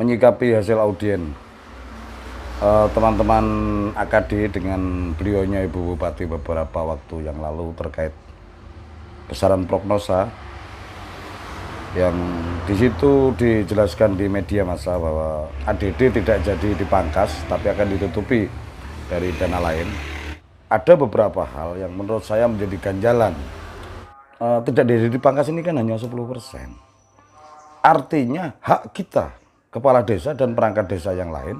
menyikapi hasil audien teman-teman AKD dengan beliaunya Ibu Bupati beberapa waktu yang lalu terkait besaran prognosa yang di situ dijelaskan di media massa bahwa ADD tidak jadi dipangkas tapi akan ditutupi dari dana lain. Ada beberapa hal yang menurut saya menjadi ganjalan. Tidak jadi dipangkas ini kan hanya 10%. Artinya hak kita, kepala desa dan perangkat desa yang lain,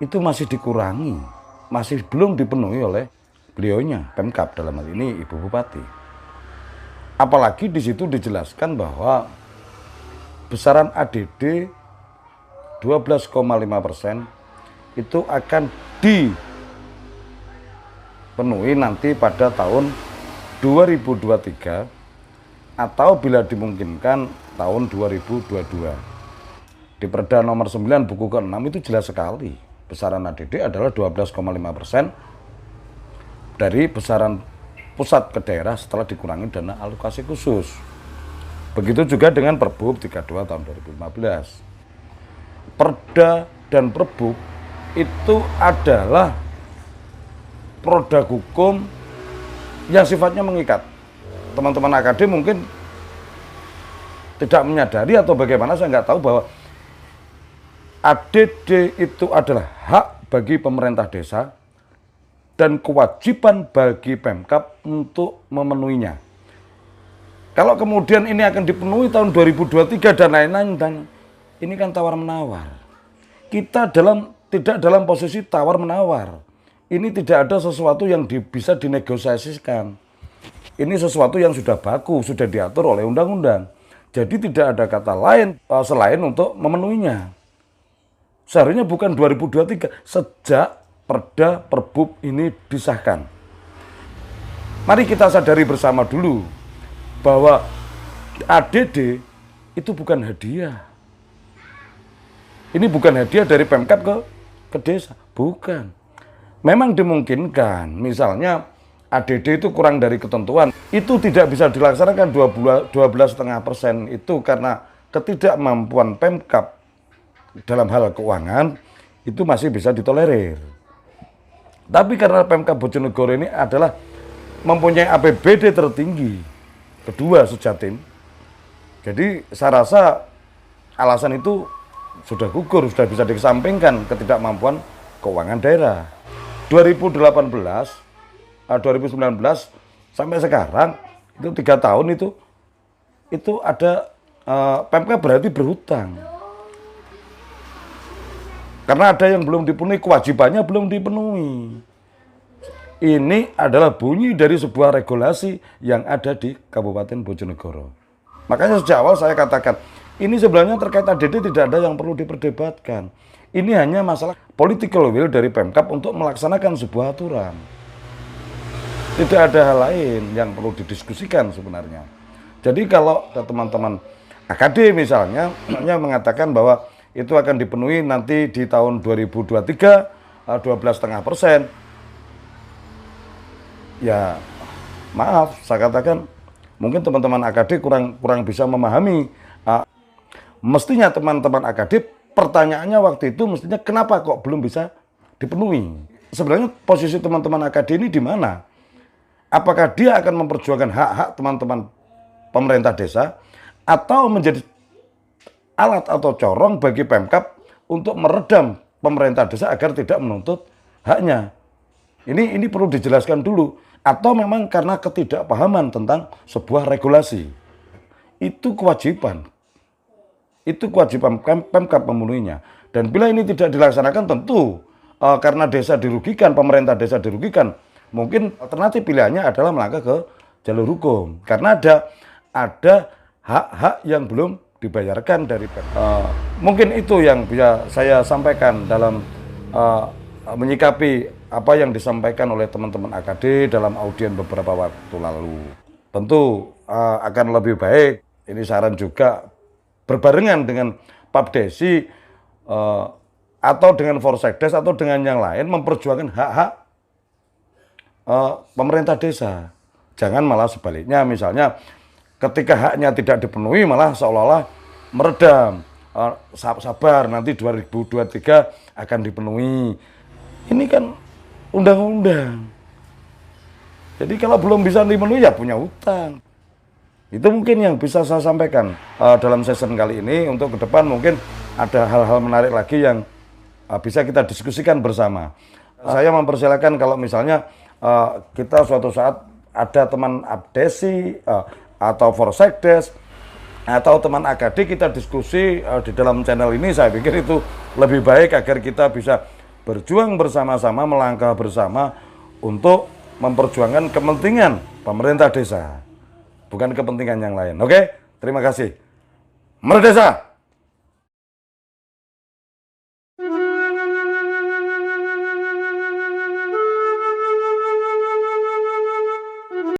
itu masih dikurangi, masih belum dipenuhi oleh beliaunya, Pemkab dalam hal ini Ibu Bupati. Apalagi di situ dijelaskan bahwa besaran ADD 12,5% itu akan dipenuhi nanti pada tahun 2023 atau bila dimungkinkan tahun 2022. Di Perda nomor 9 buku ke-6 itu jelas sekali. Besaran ADD adalah 12,5% dari besaran pusat ke daerah setelah dikurangi dana alokasi khusus. Begitu juga dengan Perbup 32 tahun 2015. Perda dan Perbup itu adalah produk hukum yang sifatnya mengikat. Teman-teman AKD mungkin tidak menyadari atau bagaimana, saya nggak tahu, bahwa ADD itu adalah hak bagi pemerintah desa dan kewajiban bagi Pemkab untuk memenuhinya. Kalau kemudian ini akan dipenuhi tahun 2023 dan lain-lain, dan ini kan tawar-menawar. Kita tidak dalam posisi tawar-menawar. Ini tidak ada sesuatu yang bisa dinegosiasikan. Ini sesuatu yang sudah baku, sudah diatur oleh undang-undang. Jadi tidak ada kata lain selain untuk memenuhinya. Seharusnya bukan 2023, sejak Perda Perbup ini disahkan. Mari kita sadari bersama dulu bahwa ADD itu bukan hadiah. Ini bukan hadiah dari Pemkab ke desa, bukan. Memang dimungkinkan, misalnya ADD itu kurang dari ketentuan, itu tidak bisa dilaksanakan 12,5% itu karena ketidakmampuan Pemkab dalam hal keuangan, itu masih bisa ditolerir. Tapi karena Pemkab Bojonegoro ini adalah mempunyai APBD tertinggi kedua sejatim, jadi saya rasa alasan itu sudah gugur, sudah bisa dikesampingkan ketidakmampuan keuangan daerah. 2019 sampai sekarang itu 3 tahun itu ada Pemkab berarti berhutang. Karena ada yang belum dipenuhi, kewajibannya belum dipenuhi. Ini adalah bunyi dari sebuah regulasi yang ada di Kabupaten Bojonegoro. Makanya sejak awal saya katakan, ini sebenarnya terkait ADD tidak ada yang perlu diperdebatkan. Ini hanya masalah political will dari Pemkab untuk melaksanakan sebuah aturan. Tidak ada hal lain yang perlu didiskusikan sebenarnya. Jadi kalau teman-teman AKD misalnya mengatakan bahwa itu akan dipenuhi nanti di tahun 2023 12,5%. Ya maaf, saya katakan mungkin teman-teman AKD kurang bisa memahami. Mestinya teman-teman AKD pertanyaannya waktu itu mestinya kenapa kok belum bisa dipenuhi. Sebenarnya posisi teman-teman AKD ini di mana? Apakah dia akan memperjuangkan hak-hak teman-teman pemerintah desa atau menjadi alat atau corong bagi Pemkab untuk meredam pemerintah desa agar tidak menuntut haknya? Ini perlu dijelaskan dulu. Atau memang karena ketidakpahaman tentang sebuah regulasi. Itu kewajiban. Itu kewajiban Pemkab memenuhinya. Dan bila ini tidak dilaksanakan tentu karena desa dirugikan, pemerintah desa dirugikan, mungkin alternatif pilihannya adalah melangkah ke jalur hukum. Karena ada hak-hak yang belum dibayarkan dari mungkin itu yang bisa saya sampaikan dalam menyikapi apa yang disampaikan oleh teman-teman AKD dalam audien beberapa waktu lalu. Tentu akan lebih baik, ini saran juga, berbarengan dengan Papdesi atau dengan Forsekdes atau dengan yang lain memperjuangkan hak-hak pemerintah desa. Jangan malah sebaliknya, misalnya ketika haknya tidak dipenuhi malah seolah-olah meredam. sabar nanti 2023 akan dipenuhi. Ini kan undang-undang. Jadi kalau belum bisa dipenuhi ya punya hutang. Itu mungkin yang bisa saya sampaikan dalam session kali ini. Untuk ke depan mungkin ada hal-hal menarik lagi yang bisa kita diskusikan bersama. Saya mempersilahkan kalau misalnya kita suatu saat ada teman abdesi atau forsekdes atau teman AKD, kita diskusi di dalam channel ini. Saya pikir itu lebih baik agar kita bisa berjuang bersama-sama, melangkah bersama untuk memperjuangkan kepentingan pemerintah desa, bukan kepentingan yang lain. Oke, terima kasih. Merdesa!